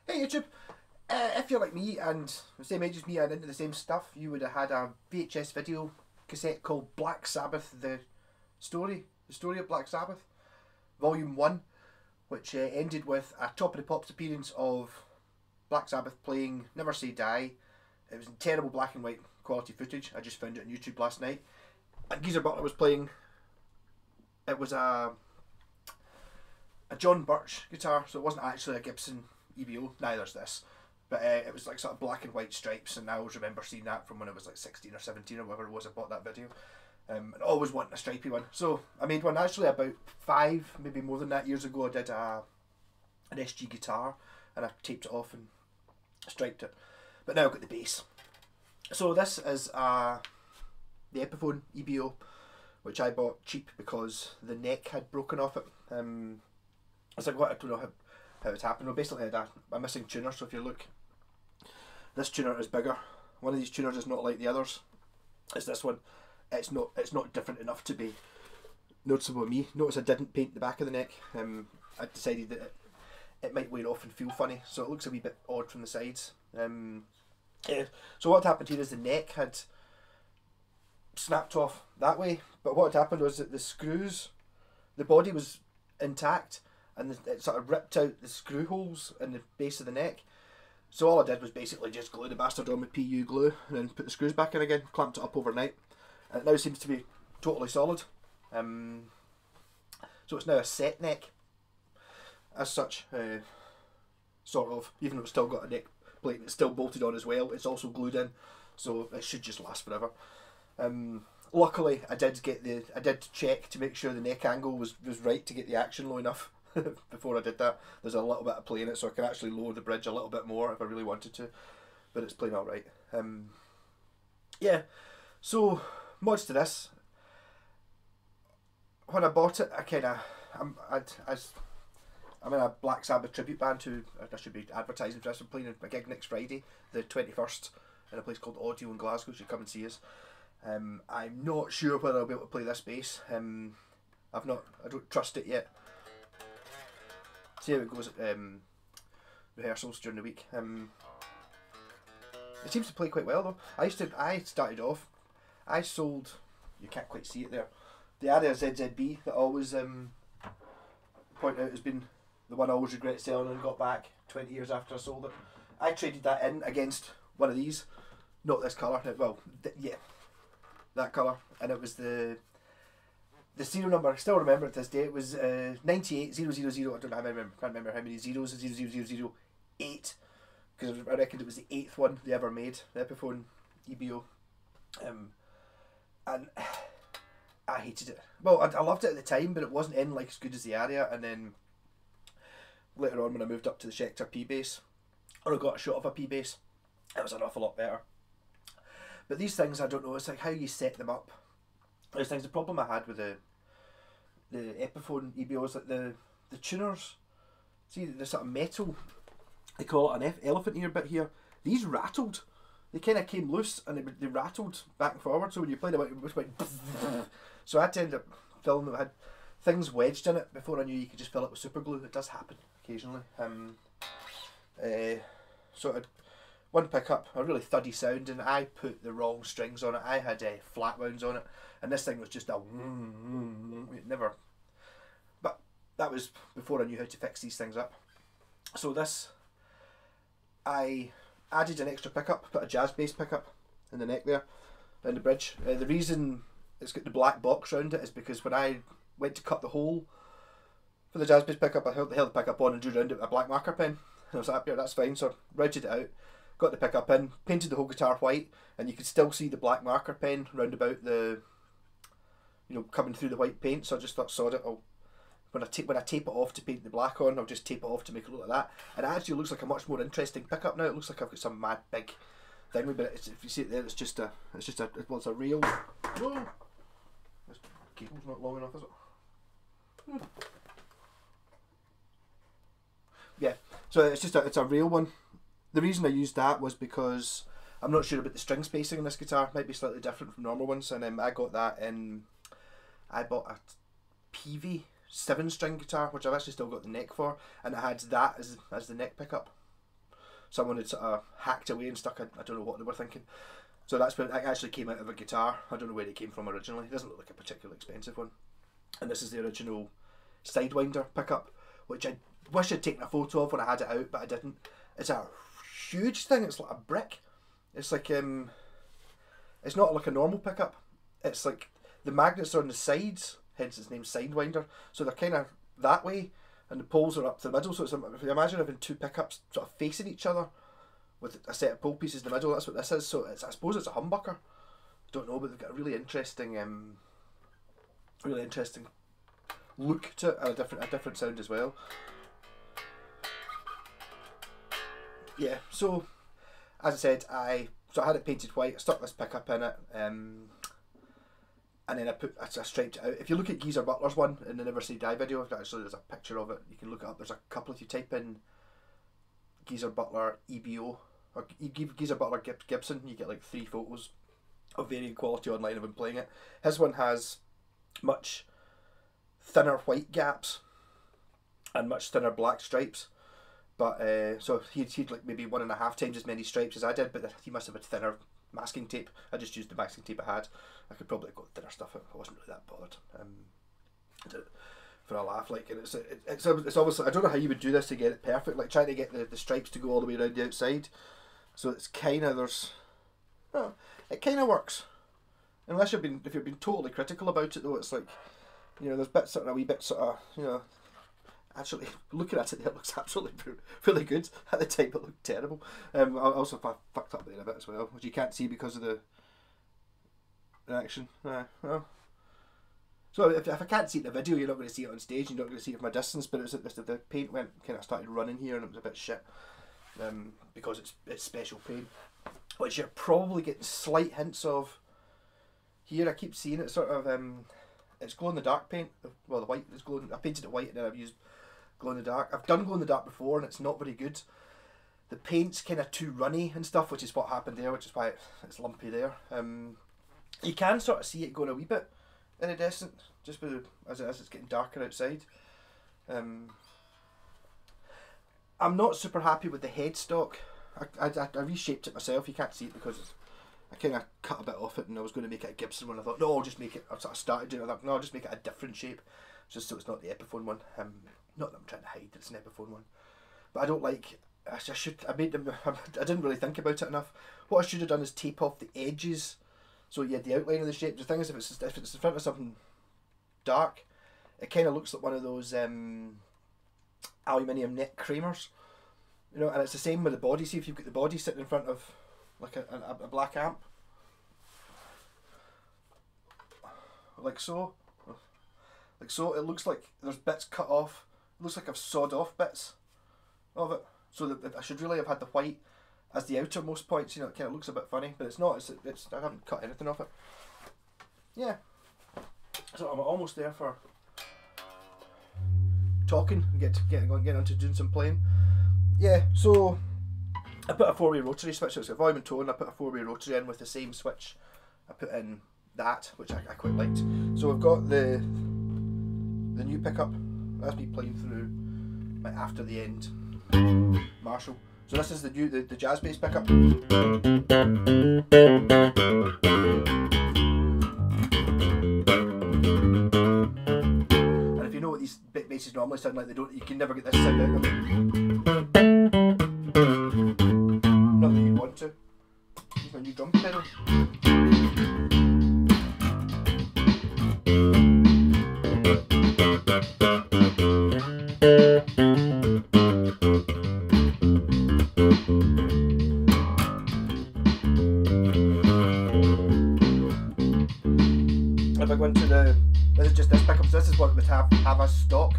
Hey YouTube, if you're like me and the same age as me and into the same stuff, you would have had a VHS video cassette called Black Sabbath, the story of Black Sabbath, Volume 1, which ended with a Top of the Pops appearance of Black Sabbath playing Never Say Die. It was in terrible black and white quality footage. I just found it on YouTube last night. And Geezer Butler was playing, it was a John Birch guitar, so it wasn't actually a Gibson EBO, neither's this. But it was like sort of black and white stripes, and I always remember seeing that from when I was like 16 or 17 or whatever it was I bought that video. And always wanting a stripy one. So I made one actually about 5, maybe more than that, years ago. I did an SG guitar and I taped it off and striped it. But now I've got the bass. So this is the Epiphone EBO, which I bought cheap because the neck had broken off it. It's like, what, I don't know how it's happened. Well, basically I had a missing tuner, so if you look, this tuner is bigger. One of these tuners is not like the others. It's this one. It's not different enough to be noticeable to me. Notice I didn't paint the back of the neck. I decided that it might wear off and feel funny, so it looks a wee bit odd from the sides. Yeah. So what happened here is the neck had snapped off that way, but what had happened was that the screws, the body was intact, and it sort of ripped out the screw holes in the base of the neck. So all I did was basically just glue the bastard on with PU glue and then put the screws back in again, clamped it up overnight, and it now seems to be totally solid. So it's now a set neck as such, sort of, even though it's still got a neck plate that's still bolted on as well. It's also glued in, so it should just last forever. Luckily I did check to make sure the neck angle was right to get the action low enough before I did that. There's a little bit of play in it, so I can actually lower the bridge a little bit more if I really wanted to, but it's playing alright. Yeah, so mods to this. When I bought it, I'm in a Black Sabbath tribute band who I should be advertising for this. I'm playing a gig next Friday, the 21st, in a place called Audio in Glasgow. You should come and see us. I'm not sure whether I'll be able to play this bass. I don't trust it yet. See how it goes at rehearsals during the week. It seems to play quite well though. I started off, I sold, you can't quite see it there, the Aria ZZB that I always point out has been the one I always regret selling and got back 20 years after I sold it. I traded that in against one of these, not this colour, well, yeah, that colour, and it was the serial number. I still remember it to this day. It was 98000. I don't know. Can't remember how many zeros. 00008, because I reckoned it was the 8th one they ever made, the Epiphone EBO, and I hated it. Well, I loved it at the time, but it wasn't in like as good as the Aria. And then later on, when I moved up to the Schecter P bass, or I got a shot of a P bass, it was an awful lot better. But these things, I don't know. It's like how you set them up. There's things. The problem I had with the Epiphone EBO is that the tuners, see the sort of metal, they call it an elephant ear bit here. These rattled. They kind of came loose and they rattled back and forward. So when you played it just went. So I had to end up filling it. I had things wedged in it before I knew you could just fill it with super glue. It does happen occasionally. So I had one pickup, a really thuddy sound, and I put the wrong strings on it. I had flat wounds on it, and this thing was just a it never. But that was before I knew how to fix these things up. So this, I added an extra pickup, put a jazz bass pickup in the neck there, in the bridge. The reason it's got the black box around it is because when I went to cut the hole for the jazz bass pickup, I held the pickup on and drew around it with a black marker pen. And I was like, yeah, that's fine. So I routed it out, got the pickup in, painted the whole guitar white, and you could still see the black marker pen round about the, coming through the white paint. So I just thought, sod it, when I tape it off to paint the black on, I'll just tape it off to make it look like that. And it actually looks like a much more interesting pickup now. It looks like I've got some mad big thing with it. If you see it there, it's a rail. Whoa! This cable's not long enough, is it? Yeah, so it's a rail one. The reason I used that was because I'm not sure about the string spacing on this guitar. It might be slightly different from normal ones, and I got that in. I bought a Peavey 7-string guitar, which I've actually still got the neck for, and it had that as the neck pickup. someone had sort of hacked away and stuck. I don't know what they were thinking. So that's when it actually came out of a guitar. I don't know where it came from originally. It doesn't look like a particularly expensive one. And this is the original Sidewinder pickup, which I wish I'd taken a photo of when I had it out, but I didn't. It's a huge thing. It's like a brick. It's like it's not like a normal pickup. It's like the magnets are on the sides, hence its name Sidewinder. So they're kind of that way, and the poles are up to the middle. So it's if you imagine having two pickups sort of facing each other with a set of pole pieces in the middle. That's what this is. So I suppose it's a humbucker. Don't know, but they've got a really interesting look to it, and a different sound as well. Yeah, so as I said, I had it painted white. I stuck this pickup in it, and then I striped it out. If you look at Geezer Butler's one in the Never Say Die video, actually there's a picture of it. You can look it up. There's a couple. If you type in Geezer Butler EBO or Geezer Butler Gibson, you get like 3 photos of varying quality online of him playing it. His one has much thinner white gaps and much thinner black stripes, but so he'd like maybe 1.5 times as many stripes as I did, but he must have had thinner masking tape. I just used the masking tape I had. I could probably have got thinner stuff. I wasn't really that bothered. I did it for a laugh, like, and it's obviously, I don't know how you would do this to get it perfect, like trying to get the stripes to go all the way around the outside. So it's kind of, it kind of works, unless if you've been totally critical about it though. It's like, you know, there's bits sort of a wee bit sort of, you know, actually looking at it there, it looks absolutely really good. At the time it looked terrible. I also fucked up there a bit as well, which you can't see because of the action. Well. So if I can't see it in the video, you're not going to see it on stage. You're not going to see it from a distance. But the paint started running here, and it was a bit shit because it's special paint, which you're probably getting slight hints of here. I keep seeing it sort of. It's glow in the dark paint. Well, the white is glowing. I painted it white and then I've used glow in the dark. I've done glow in the dark before and it's not very good. The paint's kind of too runny and stuff, which is what happened there, which is why it's lumpy there. You can sort of see it going a wee bit iridescent just as it's getting darker outside. I'm not super happy with the headstock. I reshaped it myself. You can't see it because I kind of cut a bit off it, and I was going to make it a Gibson one. I thought, no, I'll just make it. I sort of started doing it. I thought, no, I'll just make it a different shape, just so it's not the Epiphone one. Not that I'm trying to hide that it's an Epiphone one, but I don't like. I made them. I didn't really think about it enough. What I should have done is tape off the edges, so you had the outline of the shape. The thing is, if it's in front of something dark, it kind of looks like one of those aluminium neck Kramers, you know. And it's the same with the body. See if you've got the body sitting in front of like a black amp, like so. It looks like there's bits cut off. It looks like I've sawed off bits of it. So that I should really have had the white as the outermost points. You know, it kind of looks a bit funny, but it's not. It's I haven't cut anything off it. Yeah. So I'm almost there for talking and getting on to doing some playing. Yeah. So I put a 4-way rotary switch. So it's got volume and tone. I put a 4-way rotary in with the same switch I put in that, which I quite liked. So we've got the new pickup. That's me playing through my After the End Marshall. So this is the jazz bass pickup. And if you know what these bit basses normally sound like, you can never get this sound out of them. Not that you'd want to. Here's my new drum pedal. If I go into this is just this pickup, so this is what it would have as stock.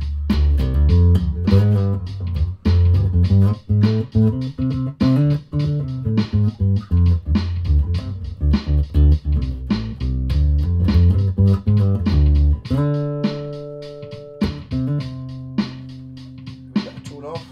Bit of tone off.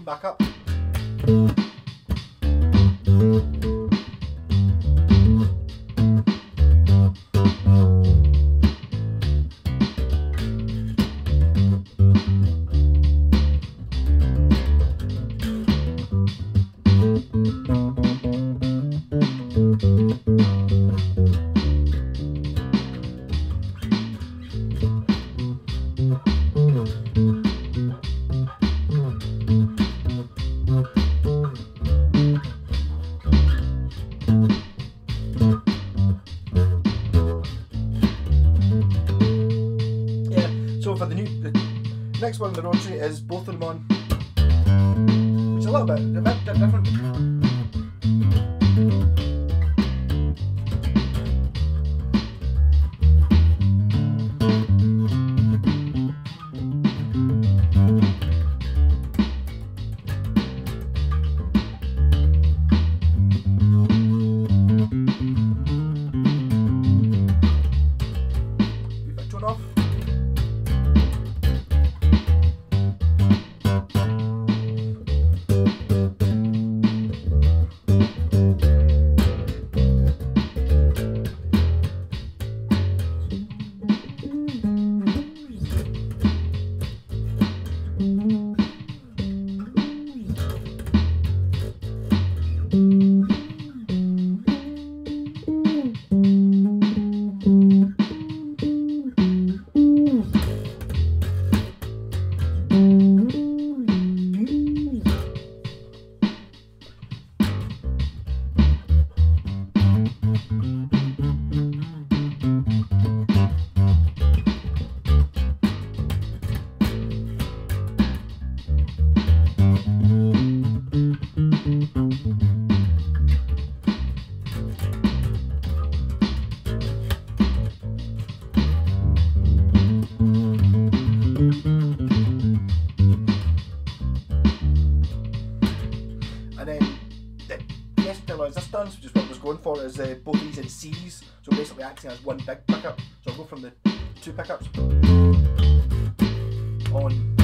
Back up. So for the next one on the rotary is both of them on, which is a little bit different. Tone off. And then the yes this dance, which is what I was going for, is both these in C's, so basically acting as one big pickup. So I'll go from the two pickups on. Tone.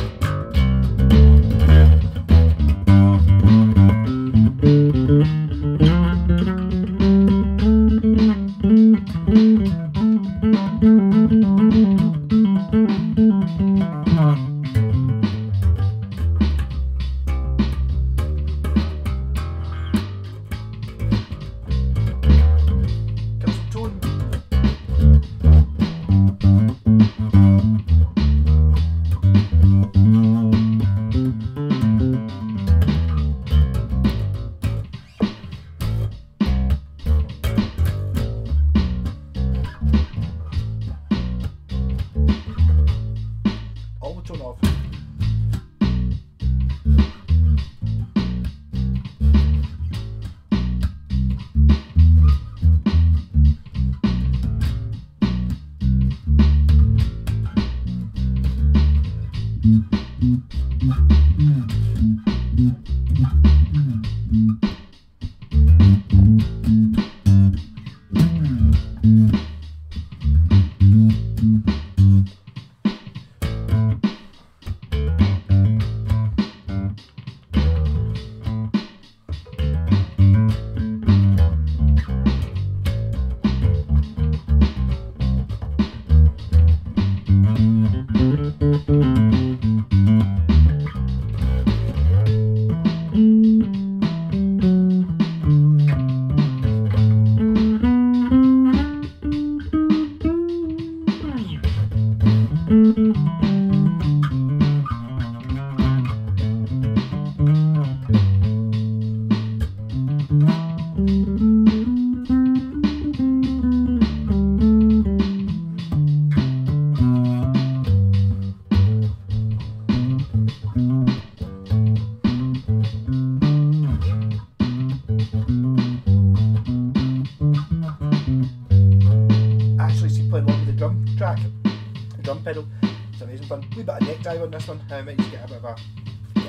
the drum pedal. It's amazing fun. A wee bit of neck drive on this one. I might just get a bit of a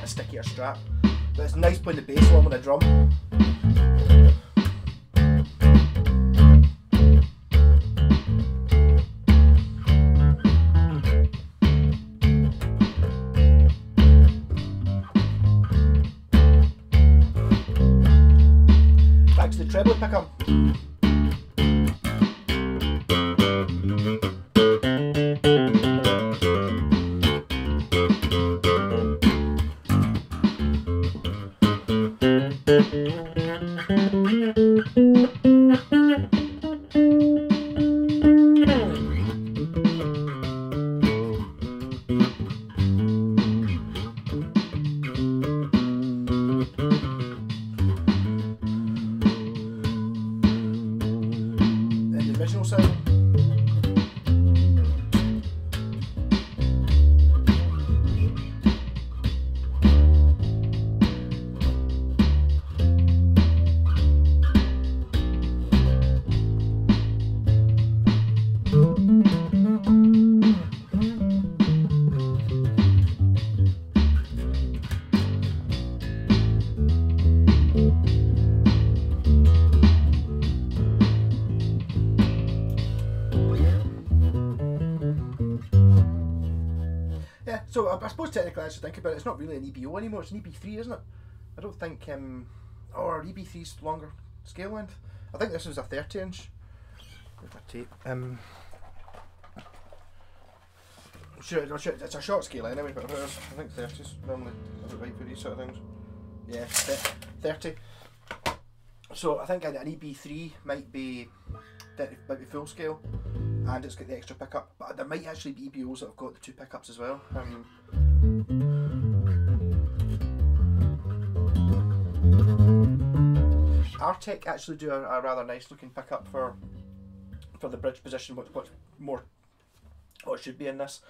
stickier strap. But it's nice playing the bass along with a drum. Back to the treble pickup. Original sound. So I suppose technically, as you think about it, it's not really an EBO anymore. It's an EB3, isn't it? I don't think, or EB3's longer scale length. I think this is a 30-inch. With a tape. Sure, it's a short scale anyway, but I think 30's normally right for these sort of things. Yeah, 30. So I think an EB3 might be full scale, and it's got the extra pickup, but there might actually be EBOs that have got the 2 pickups as well. Artec actually do a rather nice looking pickup for the bridge position, what's more what should be in this,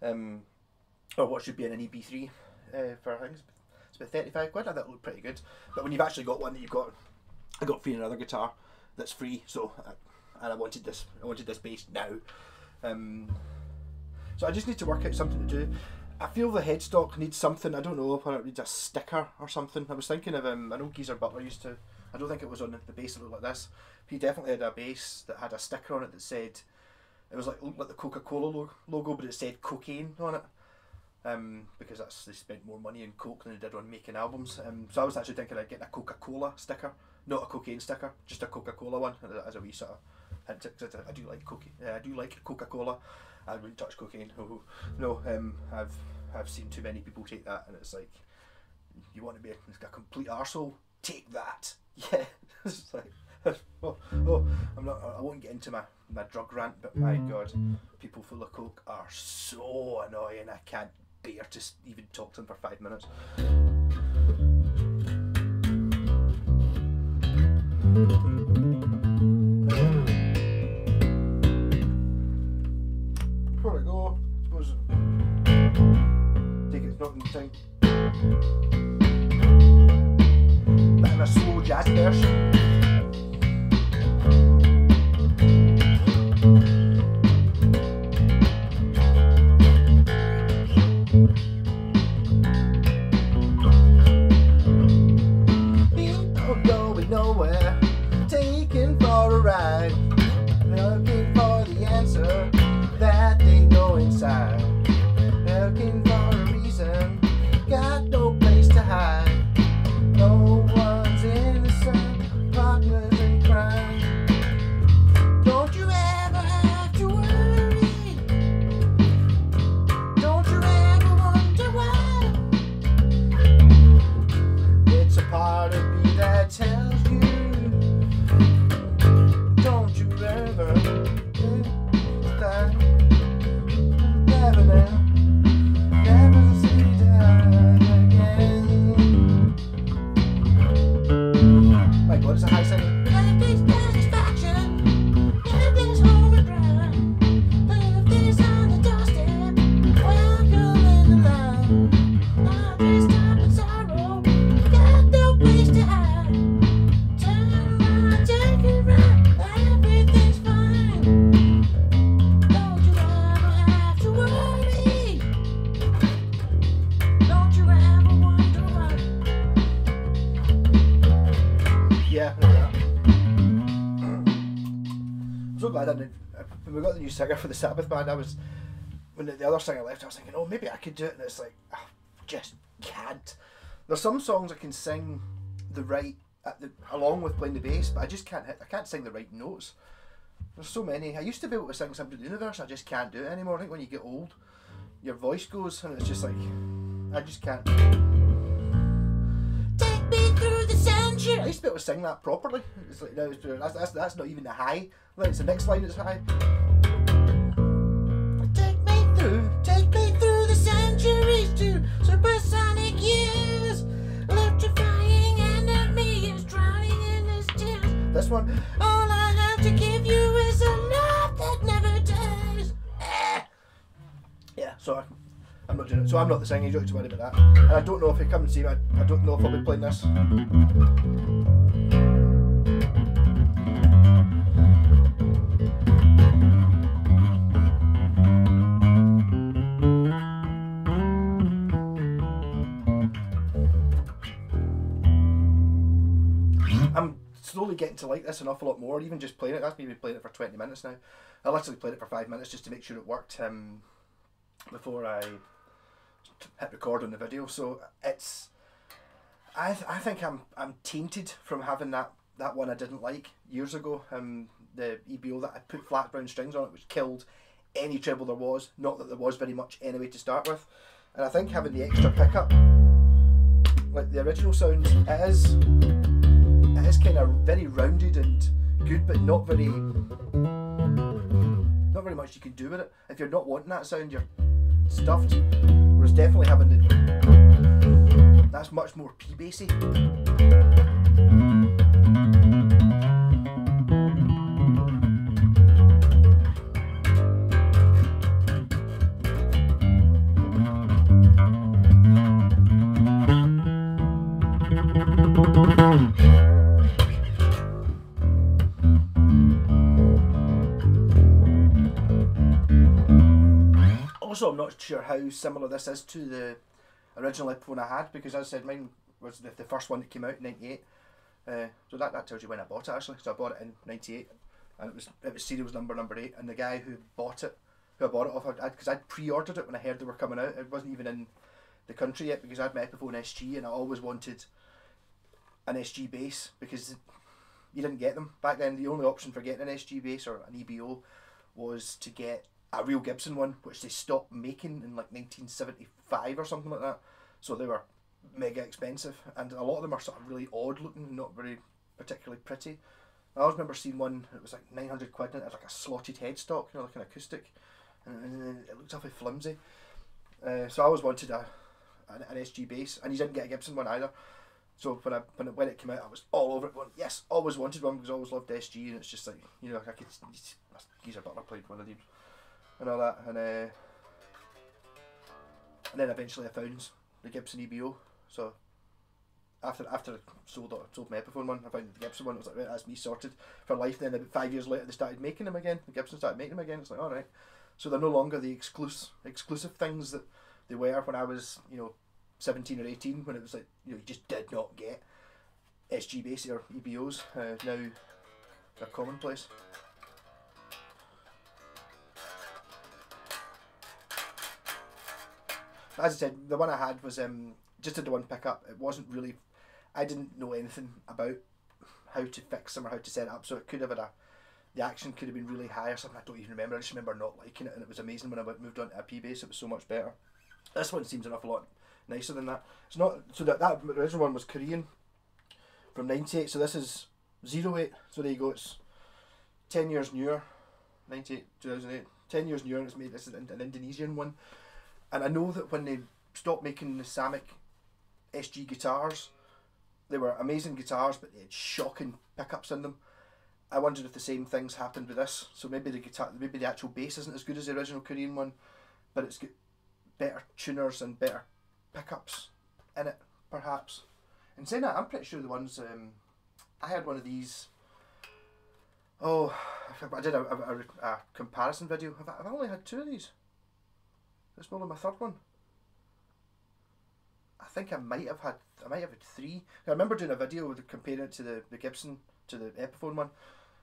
or what should be in an EB3 for I think it's about 35 quid. That looked pretty good, but when you've actually got one that I got free another guitar that's free, so and I wanted this bass now, so I just need to work out something to do. I feel the headstock needs something. I don't know if it needs a sticker or something. I was thinking of I know Geezer Butler used to. I don't think it was on the bass that looked like this. He definitely had a bass that had a sticker on it that said, it was looked like the Coca-Cola logo, but it said cocaine on it. Because they spent more money on coke than they did on making albums. So I was actually thinking of getting a Coca-Cola sticker, not a cocaine sticker, just a Coca-Cola one, as a wee sort of hint. Cause I do like I do like Coca-Cola. I wouldn't touch cocaine. No, I've seen too many people take that, and it's like, you want to be a complete arsehole? Take that. Yeah. It's like, I won't get into my drug rant, but my god, people full of coke are so annoying. I can't bear to even talk to them for 5 minutes. Before I go, I suppose take it not in time. Bit of a slow jazz version. Nowhere, taken for a ride, looking for the answer that they know inside, looking for a reason, got no place to hide, no one's innocent, partners in crime. Don't you ever have to worry, don't you ever wonder why, it's a part of me that tells what is a high setting? Life is satisfaction. Life is overdrive. Life is on the doorstep. Welcome in the line. Life is time and sorrow. Got no place to hide. Turn around, take it right. Everything's fine. Don't you ever have so glad I didn't. When we got the new singer for the Sabbath band, when the other singer left, I was thinking, oh, maybe I could do it, and it's like, I just can't. There's some songs I can sing along with playing the bass, but I just can't sing the right notes. There's so many. I used to be able to sing Sympathy of the Universe, I just can't do it anymore. I think when you get old, your voice goes, and it's just like, I just can't. Take me through the century. I used to be able to sing that properly. It's like, no, that's not even the high. It's the next line that's high. Take me through the centuries to supersonic years. Electrifying enemies drowning in his tears. This one. All I have to give you is a love that never dies. Yeah, so I'm not doing it. So I'm not the singer, you don't have to worry about that. And I don't know if you come and see me, I don't know if I'll be playing this. I'm slowly getting to like this an awful lot more, even just playing it. That's maybe playing it for 20 minutes now. I literally played it for 5 minutes just to make sure it worked before I hit record on the video. So it's, I think I'm tainted from having that one I didn't like years ago. The EBO that I put flat brown strings on it, which killed any treble there was. Not that there was very much anyway to start with. And I think having the extra pickup, like the original sound, it is kind of very rounded and good, but not very much you can do with it. If you're not wanting that sound, you're stuffed. Whereas definitely having that's much more P-bassy. Also, I'm not sure how similar this is to the original Epiphone I had, because as I said, mine was the first one that came out in '98. So that tells you when I bought it actually. So I bought it in '98, and it was serial number 8. And the guy who I bought it off, because I'd pre-ordered it when I heard they were coming out. It wasn't even in the country yet, because I had my Epiphone SG, and I always wanted an SG bass because you didn't get them back then. The only option for getting an SG bass or an EBO was to get a real Gibson one, which they stopped making in like 1975 or something like that. So they were mega expensive, and a lot of them are sort of really odd looking, not very particularly pretty. I always remember seeing one, it was like 900 quid, and it had like a slotted headstock, you know, like an acoustic, and it looked awfully flimsy. So I always wanted an SG bass, and you didn't get a Gibson one either. So when it came out, I was all over it, going, yes, always wanted one, because I always loved SG, and it's just like, you know, I could, geezer butler played one of these and all that, and then eventually I found the Gibson EBO. So after I sold my Epiphone one, I found the Gibson one. It was like, right, that's me sorted for life. Then about 5 years later, they started making them again. The Gibson started making them again. It's like, all right. So they're no longer the exclusive things that they were when I was, 17 or 18, when it was like, you just did not get SG bass or EBOs. Now they're commonplace. As I said, the one I had was just did the one pickup. It wasn't really, I didn't know anything about how to fix them or how to set it up, so it could have had the action could have been really high or something. I don't even remember. I just remember not liking it, and it was amazing when I moved on to a P-bass. It was so much better. This one seems an awful lot nicer than that. It's not, so that original one was Korean from '98, so this is 08. So there you go. It's 10 years newer, 98, 2008. 10 years newer, and it's made. This is an Indonesian one. And I know that when they stopped making the Samick SG guitars, they were amazing guitars, but they had shocking pickups in them. I wondered if the same things happened with this. So maybe the actual bass isn't as good as the original Korean one, but it's got better tuners and better pickups in it, perhaps. And saying that, I'm pretty sure the ones I had one of these. Oh, I did a comparison video. I've only had 2 of these. This one on my 3rd one. I think I might have had 3. I remember doing a video comparing it to the Gibson, to the Epiphone one,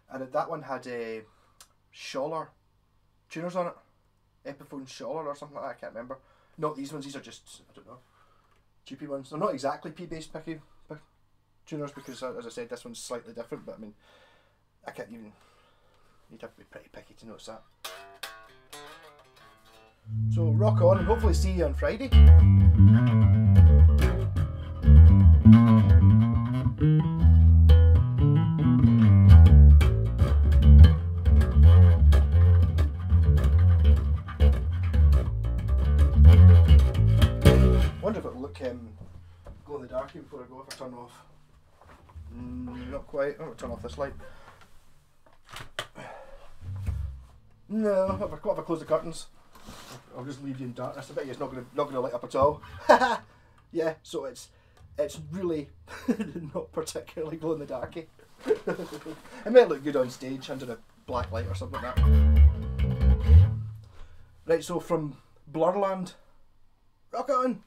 and that one had Scholler tuners on it. Epiphone Scholler or something like that, I can't remember. Not these ones, these are just, I don't know, cheapy ones. They're not exactly P-bass picky tuners because, as I said, this one's slightly different, but I mean, I can't even, you'd have to be pretty picky to notice that. So rock on and hopefully see you on Friday. Wonder if it'll look glow in the dark before I go if I turn off. Not quite. I'm going to turn off this light. No, what if I close the curtains? I'll just leave you in darkness. I bet it's not gonna light up at all. Yeah, so it's really not particularly glow in the darky. It might look good on stage under a black light or something like that. Right, so from Blurland, rock on!